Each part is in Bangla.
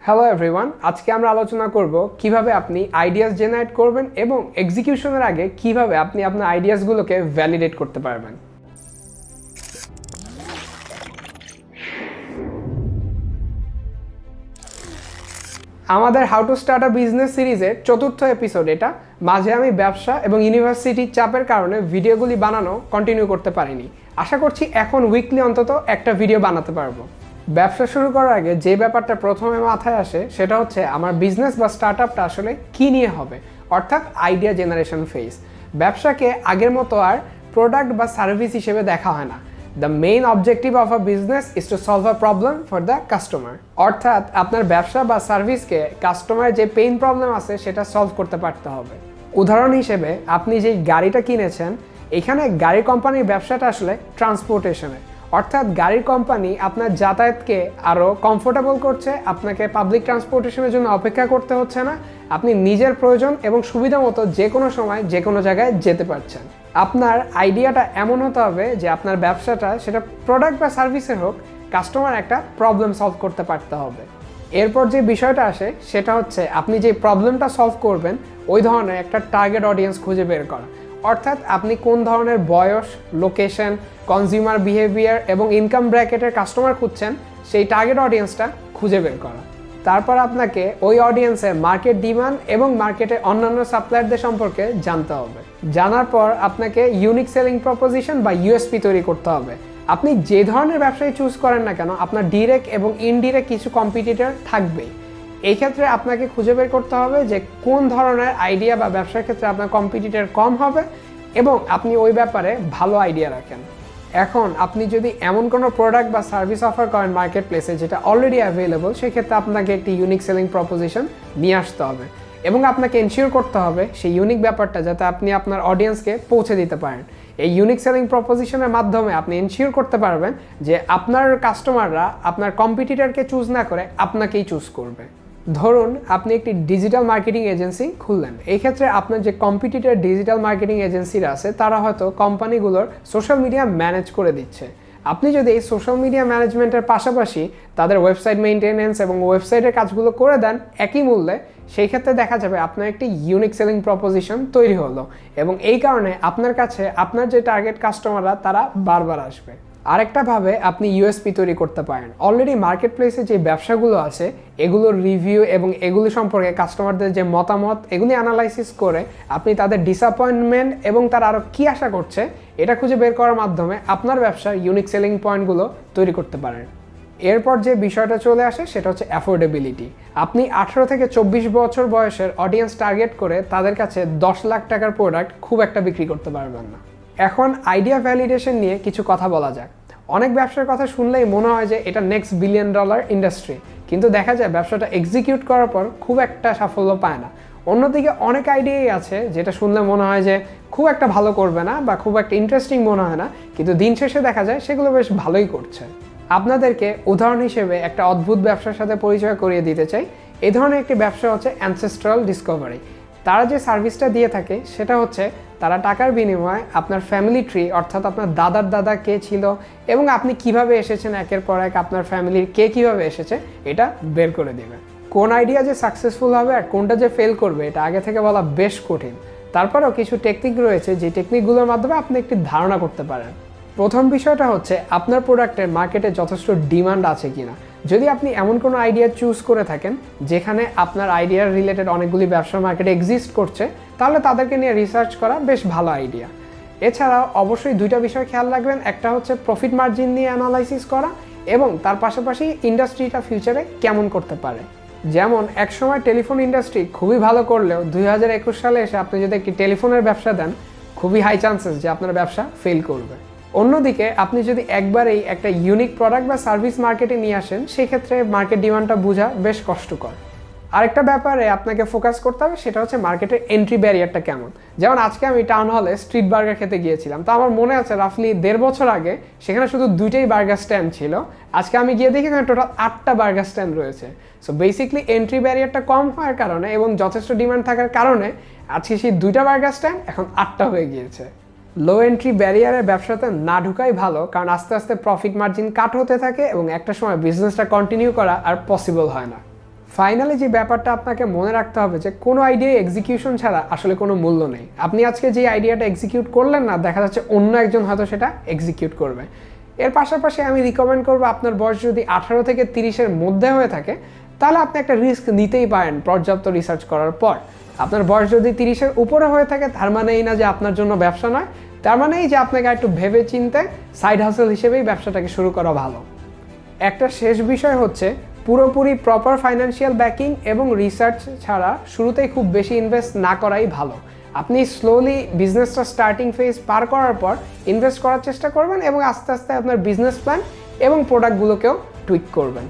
হ্যালো এভরিওয়ান, আজকে আমরা আলোচনা করব কিভাবে আপনি আইডিয়াস জেনারেট করবেন এবং এক্সিকিউশনের আগে কিভাবে আপনি আপনার আইডিয়াসগুলোকে ভ্যালিডেট করতে পারবেন। আমাদের how to start a business সিরিজের চতুর্থ এপিসোড এটা। মাঝে আমি ব্যবসা এবং ইউনিভার্সিটির চাপের কারণে ভিডিওগুলি বানানো কন্টিনিউ করতে পারিনি। আশা করছি এখন উইকলি অন্তত একটা ভিডিও বানাতে পারবো। ব্যবসা শুরু করার আগে যে ব্যাপারটা প্রথমে মাথায় আসে সেটা হচ্ছে আমার বিজনেস বা স্টার্ট আপটা আসলে কী নিয়ে হবে, অর্থাৎ আইডিয়া জেনারেশন ফেজ। ব্যবসাকে আগের মতো আর প্রোডাক্ট বা সার্ভিস হিসেবে দেখা হয় না। The main objective of a business is to solve a problem for the customer, অর্থাৎ আপনার ব্যবসা বা সার্ভিসকে কাস্টমারের যে পেইন প্রবলেম আছে সেটা সলভ করতে পারতে হবে। উদাহরণ হিসেবে আপনি যেই গাড়িটা কিনেছেন, এখানে গাড়ি কোম্পানির ব্যবসাটা আসলে ট্রান্সপোর্টেশনের, অর্থাৎ গাড়ির কোম্পানি আপনার যাতায়াতকে আরও কমফোর্টেবল করছে, আপনাকে পাবলিক ট্রান্সপোর্টেশনের জন্য অপেক্ষা করতে হচ্ছে না, আপনি নিজের প্রয়োজন এবং সুবিধা মতো যে কোনো সময় যে কোনো জায়গায় যেতে পারছেন। আপনার আইডিয়াটা এমন হতে হবে যে আপনার ব্যবসাটা, সেটা প্রোডাক্ট বা সার্ভিসের হোক, কাস্টমার একটা প্রবলেম সলভ করতে পারতে হবে। এরপর যে বিষয়টা আসে সেটা হচ্ছে আপনি যে প্রবলেমটা সলভ করবেন ওই ধরনের একটা টার্গেট অডিয়েন্স খুঁজে বের করা, অর্থাৎ আপনি কোন ধরনের বয়স, লোকেশন, কনজিউমার বিহেভিয়ার এবং ইনকাম ব্র্যাকেটের কাস্টমার খুঁজছেন সেই টার্গেট অডিয়েন্সটা খুঁজে বের করা। তারপর আপনাকে ওই অডিয়েন্সের মার্কেট ডিমান্ড এবং মার্কেটে অন্যান্য সাপ্লায়ারদের সম্পর্কে জানতে হবে। জানার পর আপনাকে ইউনিক সেলিং প্রপোজিশন বা ইউএসপি তৈরি করতে হবে। আপনি যে ধরনের ব্যবসায় চুজ করেন না কেন, আপনার ডিরেক্ট এবং ইনডিরেক্ট কিছু কম্পিটিটর থাকবেই। এই ক্ষেত্রে আপনাকে খুঁজে বের করতে হবে যে কোন ধরনের আইডিয়া বা ব্যবসার ক্ষেত্রে আপনার কম্পিটিটর কম হবে এবং আপনি ওই ব্যাপারে ভালো আইডিয়া রাখেন। এখন আপনি যদি এমন কোনো প্রোডাক্ট বা সার্ভিস অফার করেন মার্কেট প্লেসে যেটা অলরেডি অ্যাভেলেবল, সেক্ষেত্রে আপনাকে একটি ইউনিক সেলিং প্রপোজিশন নিয়ে আসতে হবে এবং আপনাকে এনশিওর করতে হবে সেই ইউনিক ব্যাপারটা যাতে আপনি আপনার অডিয়েন্সকে পৌঁছে দিতে পারেন। এই ইউনিক সেলিং প্রপোজিশনের মাধ্যমে আপনি এনশিওর করতে পারবেন যে আপনার কাস্টমাররা আপনার কম্পিটিটরকে চুজ না করে আপনাকেই চুজ করবে। ধরুন আপনি একটি ডিজিটাল মার্কেটিং এজেন্সি খুললেন। এই ক্ষেত্রে আপনার যে কম্পিটিটর ডিজিটাল মার্কেটিং এজেন্সিরা আছে তারা হয়তো কোম্পানিগুলোর সোশ্যাল মিডিয়া ম্যানেজ করে দিচ্ছে। আপনি যদি এই সোশ্যাল মিডিয়া ম্যানেজমেন্টের পাশাপাশি তাদের ওয়েবসাইট মেইনটেনেন্স এবং ওয়েবসাইটের কাজগুলো করে দেন একই মূল্যে, সেই ক্ষেত্রে দেখা যাবে আপনার একটি ইউনিক সেলিং প্রপোজিশন তৈরি হলো এবং এই কারণে আপনার কাছে আপনার যে টার্গেট কাস্টমাররা তারা বারবার আসবে। আরেকটাভাবে আপনি ইউএসপি তৈরি করতে পারেন। অলরেডি মার্কেট প্লেসে যে ব্যবসাগুলো আছে এগুলোর রিভিউ এবং এগুলি সম্পর্কে কাস্টমারদের যে মতামত এগুলি অ্যানালাইসিস করে আপনি তাদের ডিসঅ্যাপয়েন্টমেন্ট এবং তারা আরও কী আশা করছে এটা খুঁজে বের করার মাধ্যমে আপনার ব্যবসার ইউনিক সেলিং পয়েন্টগুলো তৈরি করতে পারেন। এরপর যে বিষয়টা চলে আসে সেটা হচ্ছে অ্যাফোর্ডেবিলিটি। আপনি 18 থেকে 24 বছর বয়সের অডিয়েন্স টার্গেট করে তাদের কাছে 10 লাখ টাকার প্রোডাক্ট খুব একটা বিক্রি করতে পারবেন না। এখন আইডিয়া ভ্যালিডেশন নিয়ে কিছু কথা বলা যাক। অনেক ব্যবসার কথা শুনলেই মনে হয় যে এটা নেক্সট $1 বিলিয়ন ইন্ডাস্ট্রি, কিন্তু দেখা যায় ব্যবসাটা এক্সিকিউট করার পর খুব একটা সাফল্য পায় না। অন্যদিকে অনেক আইডিয়াই আছে যেটা শুনলে মনে হয় যে খুব একটা ভালো করবে না বা খুব একটা ইন্টারেস্টিং মনে হয় না, কিন্তু দিন শেষে দেখা যায় সেগুলো বেশ ভালোই করছে। আপনাদেরকে উদাহরণ হিসেবে একটা অদ্ভুত ব্যবসার সাথে পরিচয় করিয়ে দিতে চাই। এই ধরনের একটি ব্যবসা হচ্ছে অ্যানসেস্ট্রাল ডিসকভারি। তারা যে সার্ভিসটা দিয়ে থাকে সেটা হচ্ছে তারা টাকার বিনিময়ে আপনার ফ্যামিলি ট্রি, অর্থাৎ আপনার দাদার দাদা কে ছিল এবং আপনি কিভাবে এসেছেন একের পর এক, আপনার ফ্যামিলির কে কীভাবে এসেছে এটা বের করে দেবে। কোন আইডিয়া যে সাকসেসফুল হবে আর কোনটা যে ফেল করবে এটা আগে থেকে বলা বেশ কঠিন। তারপরেও কিছু টেকনিক রয়েছে যে টেকনিকগুলোর মাধ্যমে আপনি একটি ধারণা করতে পারেন। প্রথম বিষয়টা হচ্ছে আপনার প্রোডাক্টের মার্কেটে যথেষ্ট ডিমান্ড আছে কিনা। যদি আপনি এমন কোনো আইডিয়া চুজ করে থাকেন যেখানে আপনার আইডিয়ার রিলেটেড অনেকগুলি ব্যবসার মার্কেটে এক্সিস্ট করছে, তাহলে তাদেরকে নিয়ে রিসার্চ করা বেশ ভালো আইডিয়া। এছাড়াও অবশ্যই দুইটা বিষয় খেয়াল রাখবেন, একটা হচ্ছে প্রফিট মার্জিন নিয়ে অ্যানালাইসিস করা এবং তার পাশাপাশি ইন্ডাস্ট্রিটা ফিউচারে কেমন করতে পারে। যেমন একসময় টেলিফোন ইন্ডাস্ট্রি খুবই ভালো করলেও 2021 সালে এসে আপনি যদি একটি টেলিফোনের ব্যবসা দেন, খুবই হাই চান্সেস যে আপনার ব্যবসা ফেল করবে। অন্যদিকে আপনি যদি একবারেই একটা ইউনিক প্রোডাক্ট বা সার্ভিস মার্কেটে নিয়ে আসেন, সেক্ষেত্রে মার্কেট ডিমান্ডটা বোঝা বেশ কষ্টকর। আরেকটা ব্যাপারে আপনাকে ফোকাস করতে হবে সেটা হচ্ছে মার্কেটের এন্ট্রি ব্যারিয়ারটা কেমন। যেমন আজকে আমি টাউন হলে স্ট্রিট বার্গার খেতে গিয়েছিলাম, তো আমার মনে আছে রাফলি 1.5 বছর আগে সেখানে শুধু 2টাই বার্গার স্ট্যান্ড ছিল। আজকে আমি গিয়ে দেখি এখানে টোটাল 8টা বার্গার স্ট্যান্ড রয়েছে। সো বেসিকলি এন্ট্রি ব্যারিয়ারটা কম হওয়ার কারণে এবং যথেষ্ট ডিমান্ড থাকার কারণে আজকে সেই 2টা বার্গার স্ট্যান্ড এখন 8টা হয়ে গিয়েছে। লো এন্ট্রি ব্যারিয়ারের ব্যবসাতে না ঢুকাই ভালো, কারণ আস্তে আস্তে প্রফিট মার্জিন কাট হতে থাকে এবং একটা সময় বিজনেসটা কন্টিনিউ করা আর পসিবল হয় না। ফাইনালি যে ব্যাপারটা আপনাকে মনে রাখতে হবে যে কোনো আইডিয়া এক্সিকিউশন ছাড়া আসলে কোনো মূল্য নেই। আপনি আজকে যে আইডিয়াটা এক্সিকিউট করলেন না, দেখা যাচ্ছে অন্য একজন হয়তো সেটা এক্সিকিউট করবে। এর পাশাপাশি আমি রিকমেন্ড করবো, আপনার বয়স যদি 18 থেকে 30-এর মধ্যে হয়ে থাকে তাহলে আপনি একটা রিস্ক নিতেই পারেন পর্যাপ্ত রিসার্চ করার পর। আপনার বয়স যদি 30-এর উপরে হয়ে থাকে তার মানে এই না যে আপনার জন্য ব্যবসা নয়, তার মানে এই যে আপনাকে একটু ভেবে চিন্তে সাইড হাসেল হিসেবেই ব্যবসাটাকে শুরু করা ভালো। একটা শেষ বিষয় হচ্ছে, পুরোপুরি প্রপার ফাইন্যান্সিয়াল ব্যাকিং এবং রিসার্চ ছাড়া শুরুতেই খুব বেশি ইনভেস্ট না করাই ভালো। আপনি স্লোলি বিজনেসটা স্টার্টিং ফেজ পার করার পর ইনভেস্ট করার চেষ্টা করবেন এবং আস্তে আস্তে আপনার বিজনেস প্ল্যান এবং প্রোডাক্টগুলোকেও টুইক করবেন।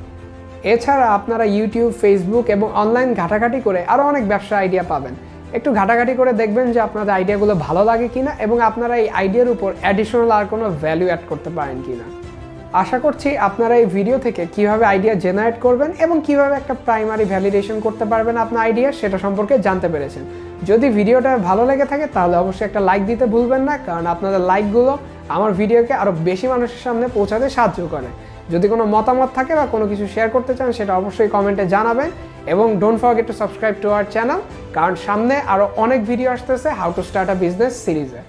এছাড়া আপনারা ইউটিউব, ফেসবুক এবং অনলাইন ঘাটাঘাটি করে আরও অনেক ব্যবসা আইডিয়া পাবেন। একটু ঘাটাঘাটি করে দেখবেন যে আপনাদের আইডিয়াগুলো ভালো লাগে কিনা এবং আপনারা এই আইডিয়ার উপর অ্যাডিশনাল আর কোনো ভ্যালু অ্যাড করতে পারেন কিনা। আশা করছি আপনারা এই ভিডিও থেকে কিভাবে আইডিয়া জেনারেট করবেন এবং কিভাবে একটা প্রাইমারি ভ্যালিডেশন করতে পারবেন আপনার আইডিয়া, সেটা সম্পর্কে জানতে পেরেছেন। যদি ভিডিওটা ভালো লেগে থাকে তাহলে অবশ্যই একটা লাইক দিতে ভুলবেন না, কারণ আপনাদের লাইকগুলো আমার ভিডিওকে আরও বেশি মানুষের সামনে পৌঁছাতে সাহায্য করে। যদি কোনো মতামত থাকে বা কোনো কিছু শেয়ার করতে চান সেটা অবশ্যই কমেন্টে জানাবেন এবং don't forget to subscribe to our channel, কারণ সামনে আরও অনেক ভিডিও আসতেছে how to start a business সিরিজে।